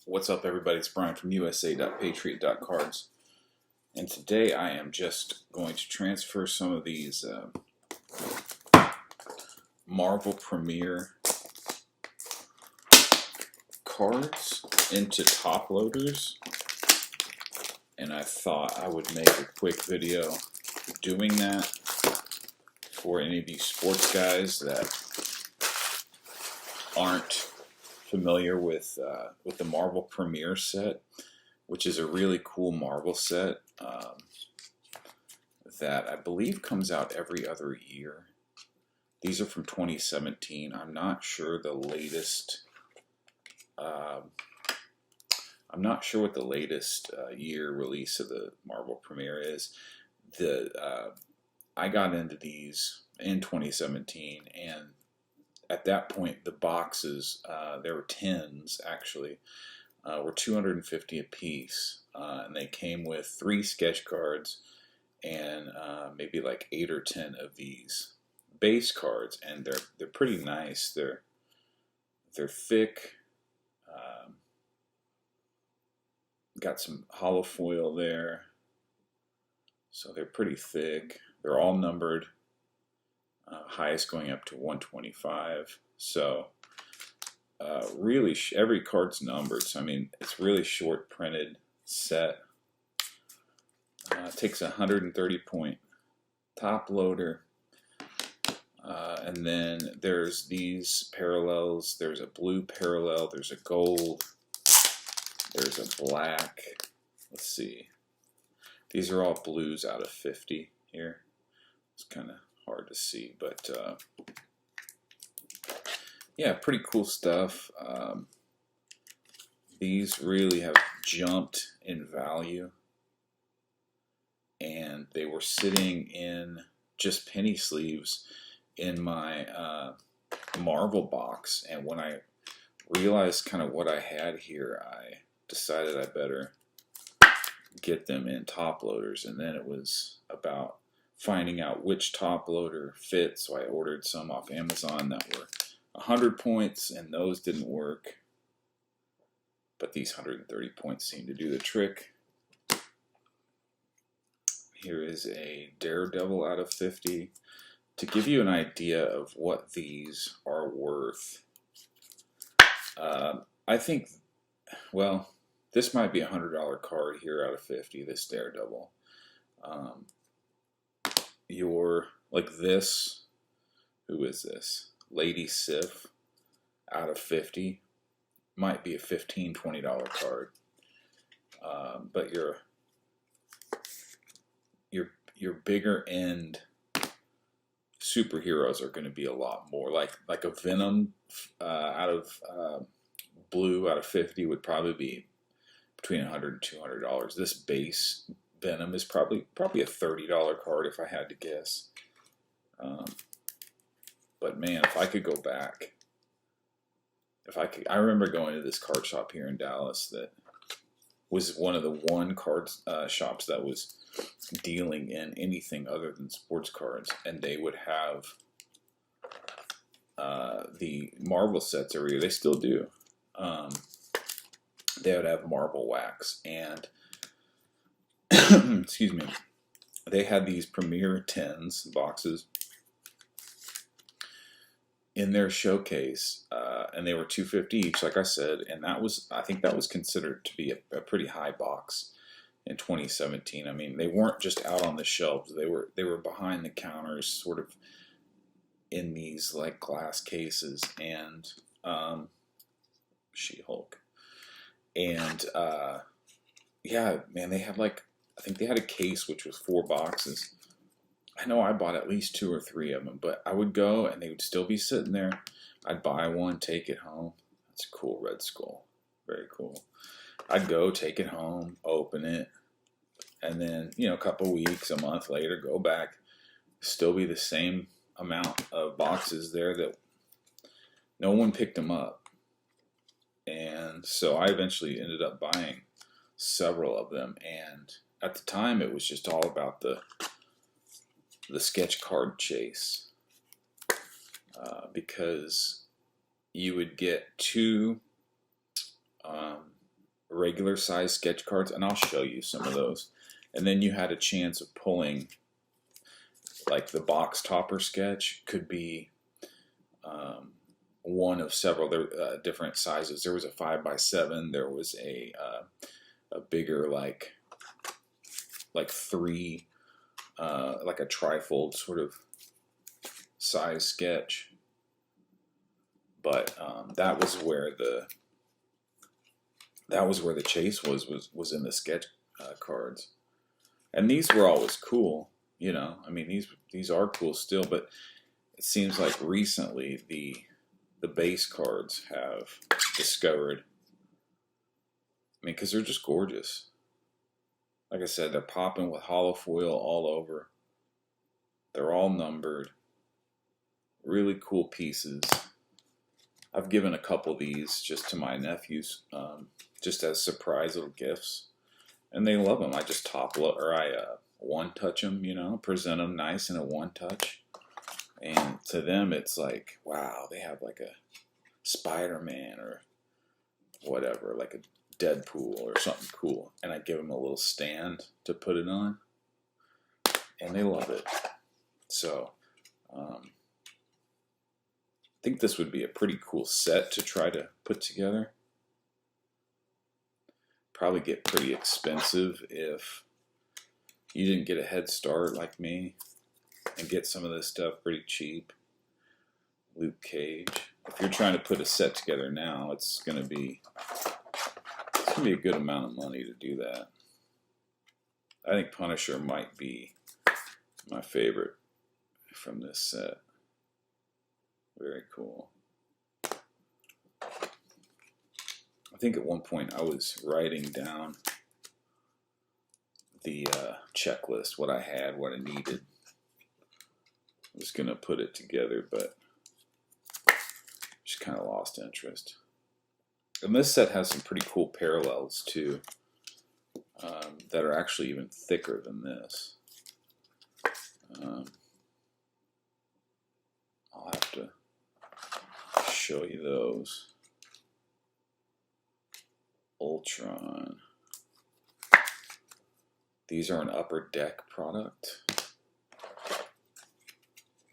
What's up, everybody? It's Brian from USA.Patriot.Cards, and today I am just going to transfer some of these Marvel Premier cards into top loaders, and I thought I would make a quick video doing that for any of you sports guys that aren't familiar with the Marvel Premier set, which is a really cool Marvel set that I believe comes out every other year. These are from 2017. I'm not sure the latest. I'm not sure what the latest year release of the Marvel Premier is. I got into these in 2017, and at that point, the boxes, there were 10s actually, were $250 a piece, and they came with 3 sketch cards and maybe like 8 or 10 of these base cards, and they're pretty nice. They're thick, got some hollow foil there, so they're pretty thick. They're all numbered. Highest going up to 125. So really, every card's numbered. So I mean, it's really short printed set. It takes a 130 point top loader, and then there's these parallels. There's a blue parallel. There's a gold. There's a black. Let's see. These are all blues out of 50 here. It's kind of hard to see, but yeah, pretty cool stuff. These really have jumped in value, and they were sitting in just penny sleeves in my Marvel box, and when I realized kind of what I had here, I decided I better get them in top loaders, and then it was about finding out which top loader fits. So I ordered some off Amazon that were 100 points, and those didn't work, but these 130 points seem to do the trick. Here is a Daredevil out of 50. To give you an idea of what these are worth, I think, well, this might be a $100 card here out of 50, this Daredevil. Like this, who is this? Lady Sif out of 50, might be a $15, $20 card. But your bigger end superheroes are going to be a lot more. Like a Venom out of blue out of 50 would probably be between $100 and $200. This base Venom is probably a $30 card if I had to guess. But man, if I could go back, I remember going to this card shop here in Dallas that was one of the card shops that was dealing in anything other than sports cards, and they would have the Marvel sets every year. They still do. They would have Marvel Wax, and excuse me, they had these Premier 10s boxes in their showcase, and they were $250 each, like I said, and I think that was considered to be a pretty high box in 2017. I mean, they weren't just out on the shelves; they were behind the counters, sort of in these like glass cases, and She-Hulk, and yeah, man, they had I think they had a case which was 4 boxes. I know I bought at least 2 or 3 of them, but I would go and they would still be sitting there. I'd buy one, take it home. That's a cool Red Skull. Very cool. I'd go, take it home, open it, and then, a couple weeks, a month later, go back. Still be the same amount of boxes there that no one picked them up. And so I eventually ended up buying several of them. And at the time, it was just all about the sketch card chase, because you would get 2 regular size sketch cards, and I'll show you some of those. And then you had a chance of pulling, like the box topper sketch could be one of several different sizes. There was a 5x7. There was a bigger like three, like a trifold sort of size sketch. But that was where the chase was in the sketch cards. And these were always cool, you know. I mean, these are cool still, but it seems like recently the base cards have discovered. I mean, because they're just gorgeous. Like I said, they're popping with hollow foil all over. They're all numbered. Really cool pieces. I've given a couple of these just to my nephews, just as surprise little gifts. And they love them. I just one touch them, you know, present them nice in a one touch. And to them, it's like, wow, they have like a Spider-Man or whatever, like a Deadpool or something cool. And I give them a little stand to put it on. And they love it. So, I think this would be a pretty cool set to try to put together. Probably get pretty expensive if you didn't get a head start like me and get some of this stuff pretty cheap. Luke Cage. If you're trying to put a set together now, it's gonna be a good amount of money to do that. I think Punisher might be my favorite from this set. Very cool. I think at one point I was writing down the checklist, what I had, what I needed. I was going to put it together, but just kind of lost interest. And this set has some pretty cool parallels too, that are actually even thicker than this. I'll have to show you those. Ultron. These are an Upper Deck product.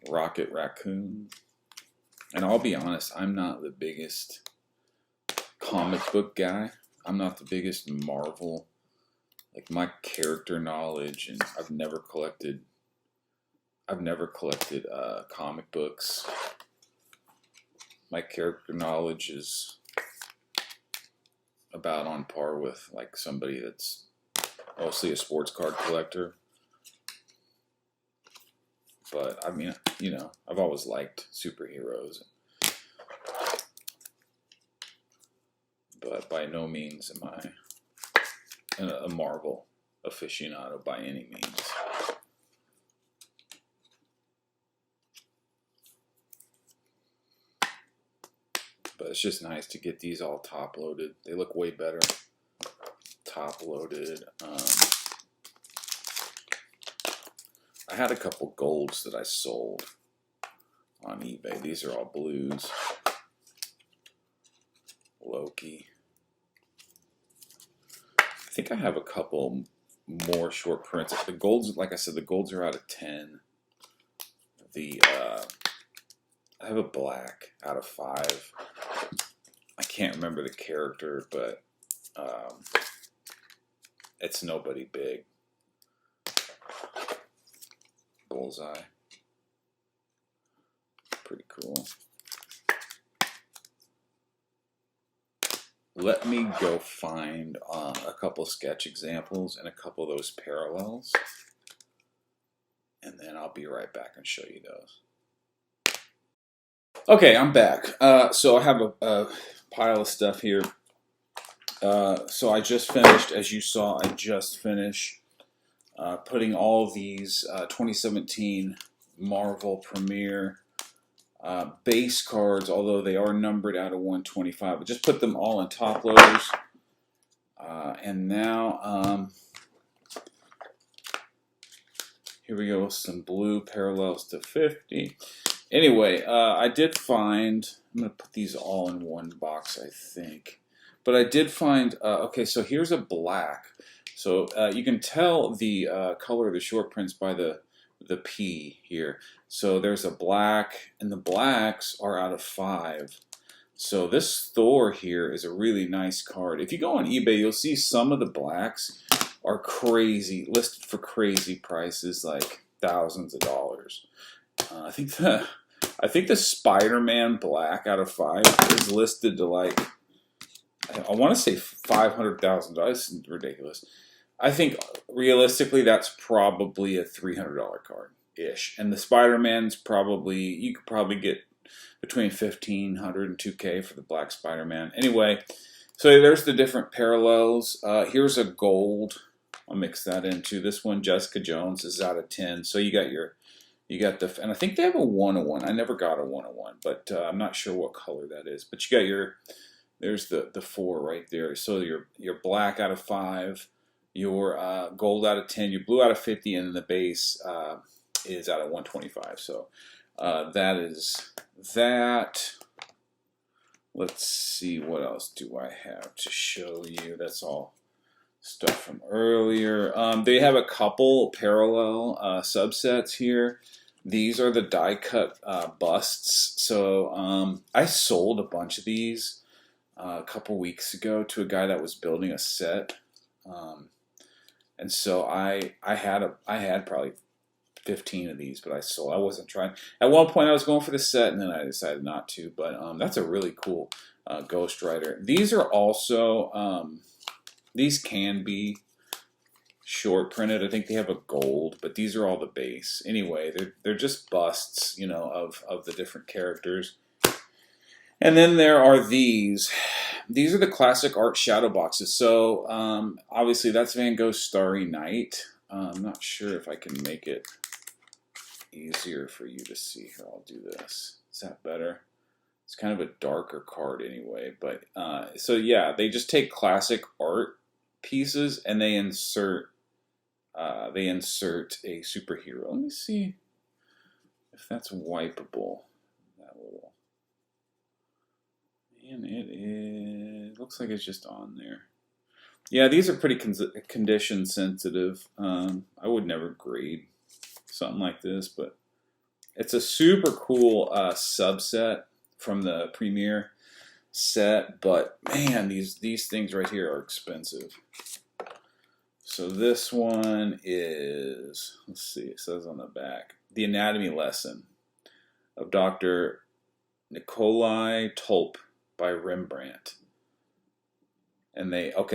Rocket Raccoon. And I'll be honest, I'm not the biggest comic book guy. I'm not the biggest Marvel. Like my character knowledge, and I've never collected comic books. My character knowledge is about on par with like somebody that's mostly a sports card collector. But I mean, you know, I've always liked superheroes. But by no means am I a Marvel aficionado by any means. But it's just nice to get these all top loaded. They look way better top loaded. I had a couple golds that I sold on eBay. These are all blues. Loki. I think I have a couple more short prints. The golds, like I said, the golds are out of 10. I have a black out of 5. I can't remember the character, but it's nobody big. Bullseye. Pretty cool. Let me go find a couple sketch examples and a couple of those parallels, and then I'll be right back and show you those. Okay, I'm back. So I have a pile of stuff here. So I just finished, as you saw, I just finished putting all of these 2017 Marvel Premiere base cards, although they are numbered out of 125. But just put them all in top loaders. And now, here we go with some blue parallels to 50. Anyway, I did find, I'm going to put these all in one box, I think. But I did find, okay, so here's a black. So you can tell the color of the short prints by the P here. So there's a black, and the blacks are out of 5. So this Thor here is a really nice card. If you go on eBay, you'll see some of the blacks are crazy, listed for crazy prices, like thousands of dollars. I think the Spider-Man black out of 5 is listed to like, I want to say $500,000. That's ridiculous. I think realistically that's probably a $300 card ish, and the Spider-Man's probably, you could probably get between $1,500 and $2K for the black Spider-Man. Anyway, so there's the different parallels. Here's a gold. I'll mix that into this one. Jessica Jones is out of 10. So you got the, and I think they have a 101. I never got a 101, but I'm not sure what color that is. But you got there's the 4 right there. So your black out of 5, your gold out of 10, your blue out of 50, and then the base is out of 125. So that is that. Let's see, what else do I have to show you? That's all stuff from earlier. They have a couple parallel subsets here. These are the die cut busts. So I sold a bunch of these a couple weeks ago to a guy that was building a set, and so I had probably 15 of these, but I sold. I wasn't trying. At one point, I was going for the set, and then I decided not to. But that's a really cool Ghost Rider. These are also these can be short printed. I think they have a gold, but these are all the base. Anyway, they're just busts, you know, of the different characters. And then there are these. These are the classic art shadow boxes. So obviously that's Van Gogh's Starry Night. I'm not sure if I can make it easier for you to see. Here, I'll do this. Is that better? It's kind of a darker card anyway. But so yeah, they just take classic art pieces and they insert a superhero. Let me see if that's wipeable. That little. And it looks like it's just on there. Yeah, these are pretty condition sensitive. I would never grade something like this, but it's a super cool subset from the Premiere set. But man, these things right here are expensive. So this one is, let's see, it says on the back, The Anatomy Lesson of Dr. Nikolai Tulp by Rembrandt. And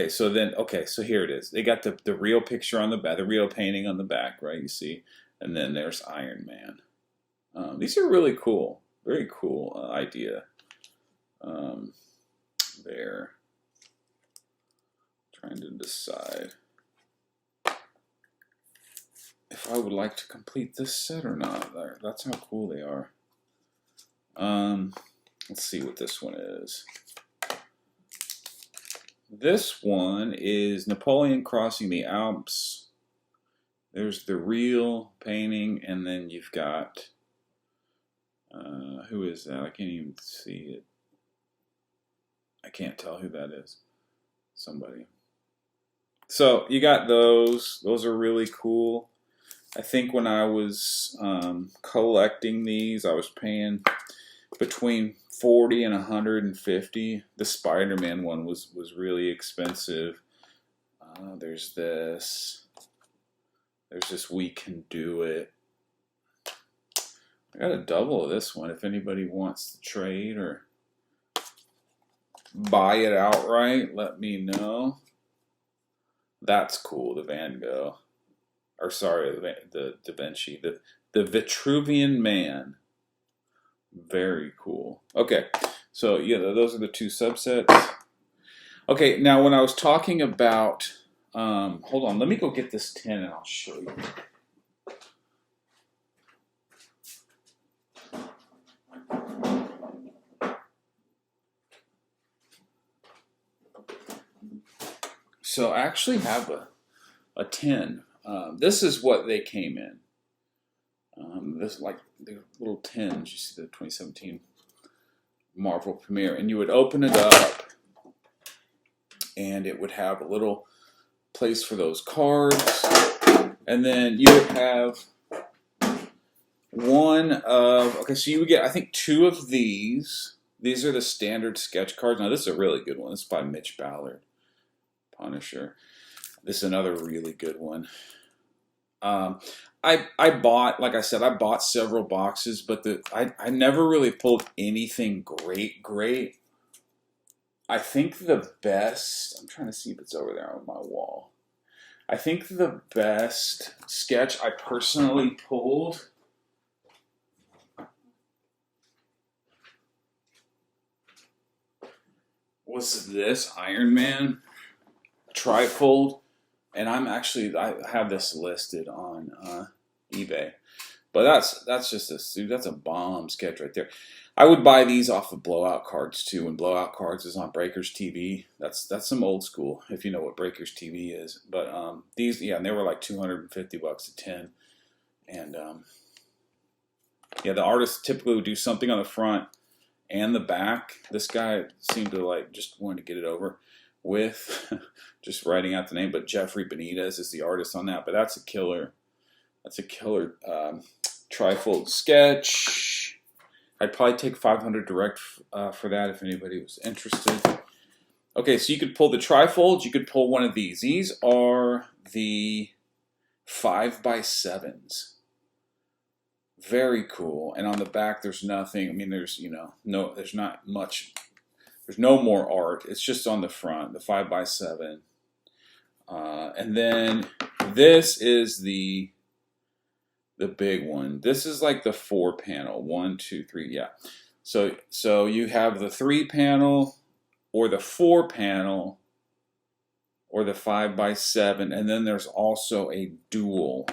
so here it is. They got the real picture on the back, the real painting on the back, right? You see, and then there's Iron Man. These are really cool, very cool idea. There, trying to decide if I would like to complete this set or not. That's how cool they are. Let's see what this one is. This one is Napoleon crossing the Alps. There's the real painting, and then you've got, who is that? I can't even see it. I can't tell who that is. Somebody. So you got those. Those are really cool. I think when I was collecting these, I was paying between $40 and $150. The Spider-Man one was really expensive. There's this. There's this We Can Do It. I got a double of this one if anybody wants to trade or buy it outright. Let me know. That's cool. The Van Gogh, or sorry, the Da Vinci, the Vitruvian Man. Very cool. Okay, so yeah, those are the two subsets. Okay, now when I was talking about, hold on, let me go get this 10 and I'll show you. So I actually have a 10. This is what they came in. This like the little 10s. You see the 2017 Marvel Premiere, and you would open it up, and it would have a little place for those cards. And then you would have one of, okay, so you would get, I think, two of these. These are the standard sketch cards. Now, this is a really good one. This is by Mitch Ballard, Punisher. This is another really good one. I bought, like I said, I bought several boxes, but I never really pulled anything great. I think the best, I'm trying to see if it's over there on my wall. I think the best sketch I personally pulled was this Iron Man trifold. And I have this listed on eBay, but that's a bomb sketch right there. I would buy these off of Blowout Cards too. When Blowout Cards is on Breakers TV, that's some old school, if you know what Breakers TV is. But these, yeah, and they were like $250 a 10, and yeah, the artists typically would do something on the front and the back. This guy seemed to like just want to get it over with just writing out the name, but Jeffrey Benitez is the artist on that. But that's a killer. That's a killer trifold sketch. I'd probably take 500 direct for that if anybody was interested. Okay, so you could pull the trifolds. You could pull one of these. These are the 5x7s. Very cool. And on the back, there's nothing. I mean, there's there's not much. There's no more art. It's just on the front, the 5x7. And then this is the big one. This is like the 4-panel. 1, 2, 3. Yeah. So you have the 3-panel or the 4-panel or the 5x7, and then there's also a dual.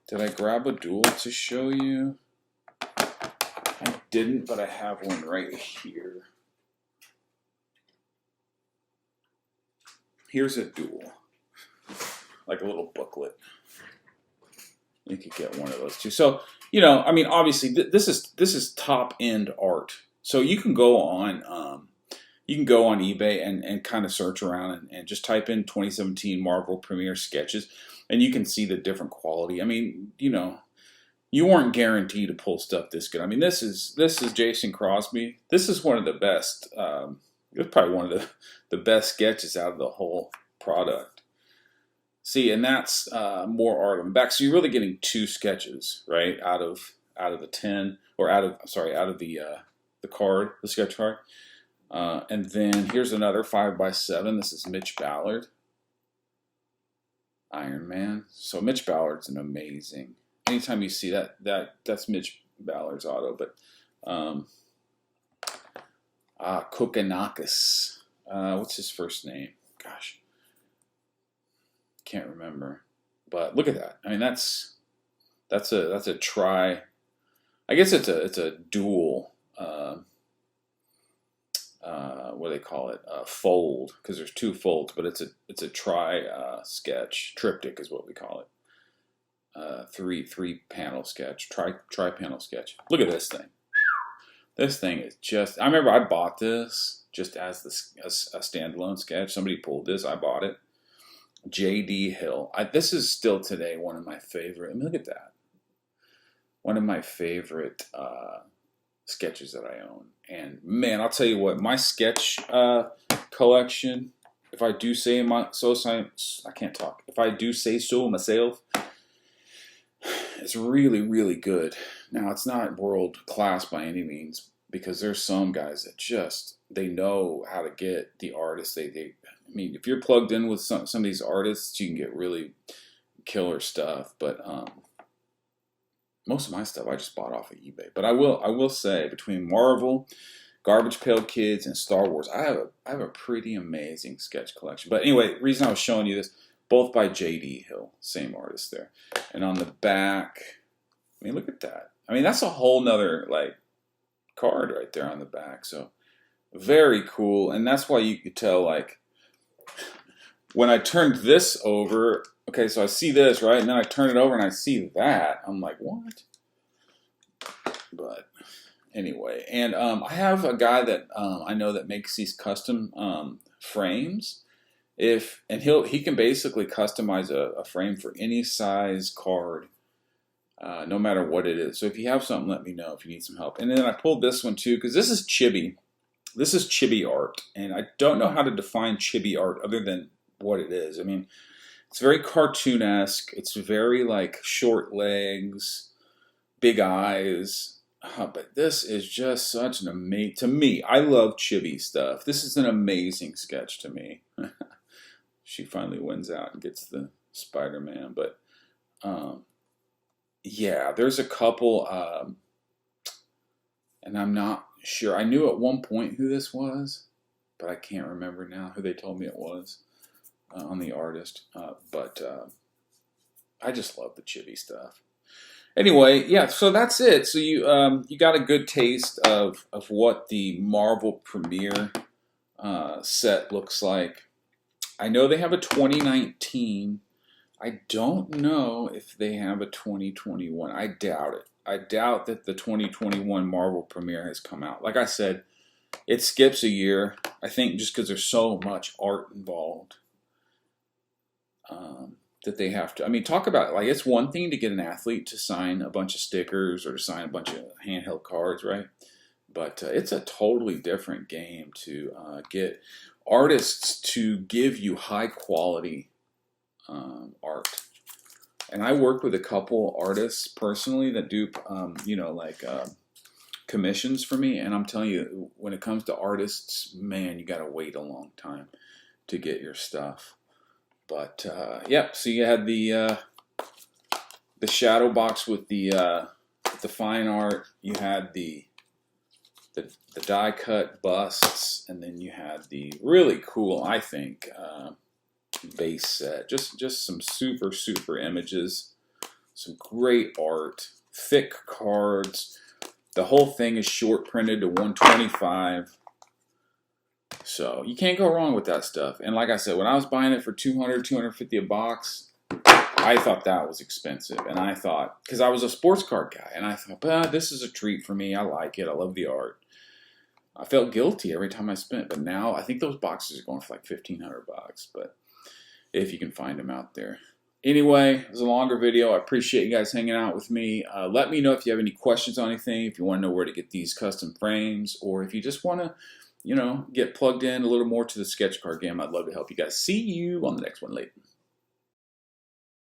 Did I grab a dual to show you? I didn't, but I have one right here. Here's a dual, like a little booklet. You could get one of those too. So, I mean, obviously this is top end art. So you can go on eBay and kind of search around and just type in 2017 Marvel Premiere Sketches, and you can see the different quality. I mean, you weren't guaranteed to pull stuff this good. I mean, this is Jason Crosby. This is one of the best. It's probably one of the best sketches out of the whole product. See, and that's more art on the back. So you're really getting two sketches, right, out of the 10, or out of the card, the sketch card. And then here's another 5x7. This is Mitch Ballard, Iron Man. So Mitch Ballard's an amazing. Anytime you see that's Mitch Ballard's auto, but. Kokonakis. What's his first name? Gosh, can't remember. But look at that. I mean, that's a try. I guess it's a dual. What do they call it? Fold, because there's two folds, but it's a tri sketch. Triptych is what we call it. Three panel sketch. Tri panel sketch. Look at this thing. This thing is just, I remember I bought this just as a standalone sketch. Somebody pulled this, I bought it. J.D. Hill. This is still today one of my favorite, I mean, look at that. One of my favorite sketches that I own. And man, I'll tell you what, my sketch collection, if I do say I can't talk. If I do say so myself, it's really, really good. Now, it's not world class by any means, because there's some guys that they know how to get the artists. I mean, if you're plugged in with some of these artists, you can get really killer stuff. But most of my stuff I just bought off of eBay. But I will say, between Marvel, Garbage Pail Kids, and Star Wars, I have a pretty amazing sketch collection. But anyway, the reason I was showing you this, both by J.D. Hill, same artist there. And on the back, I mean, look at that. I mean, that's a whole nother card right there on the back. So very cool. And that's why you could tell, when I turned this over, okay, so I see this, right? And then I turn it over and I see that. I'm like, what? But anyway, and I have a guy that I know that makes these custom frames. And he can basically customize a frame for any size card, no matter what it is. So if you have something, let me know if you need some help. And then I pulled this one too, because this is chibi. This is chibi art, and I don't know how to define chibi art other than what it is. I mean, it's very cartoon-esque. It's very like short legs, big eyes. But this is just such an amazing, to me, I love chibi stuff. This is an amazing sketch to me. She finally wins out and gets the Spider-Man. But yeah, there's a couple, and I'm not sure. I knew at one point who this was, but I can't remember now who they told me it was on the artist. But I just love the chibi stuff. Anyway, yeah, so that's it. So you got a good taste of what the Marvel Premiere set looks like. I know they have a 2019. I don't know if they have a 2021. I doubt it. I doubt that the 2021 Marvel Premiere has come out. Like I said, it skips a year. I think just because there's so much art involved that they have to. I mean, talk about, like, it's one thing to get an athlete to sign a bunch of stickers or to sign a bunch of handheld cards, right? But it's a totally different game to get artists to give you high quality art. And I work with a couple artists personally that do, commissions for me. And I'm telling you, when it comes to artists, man, you got to wait a long time to get your stuff. But yep, so you had the shadow box with the fine art. You had the die cut busts, and then you had the really cool, I think, base set. Just some super images, some great art, thick cards. The whole thing is short printed to 125. So you can't go wrong with that stuff. And like I said, when I was buying it for $200, $250 a box, I thought that was expensive. And I thought, because I was a sports card guy, and I thought, this is a treat for me. I like it. I love the art. I felt guilty every time I spent. But now I think those boxes are going for like $1,500. But if you can find them out there. Anyway, it was a longer video. I appreciate you guys hanging out with me. Let me know if you have any questions on anything, if you want to know where to get these custom frames, or if you just want to, get plugged in a little more to the sketch card game. I'd love to help you guys. See you on the next one later.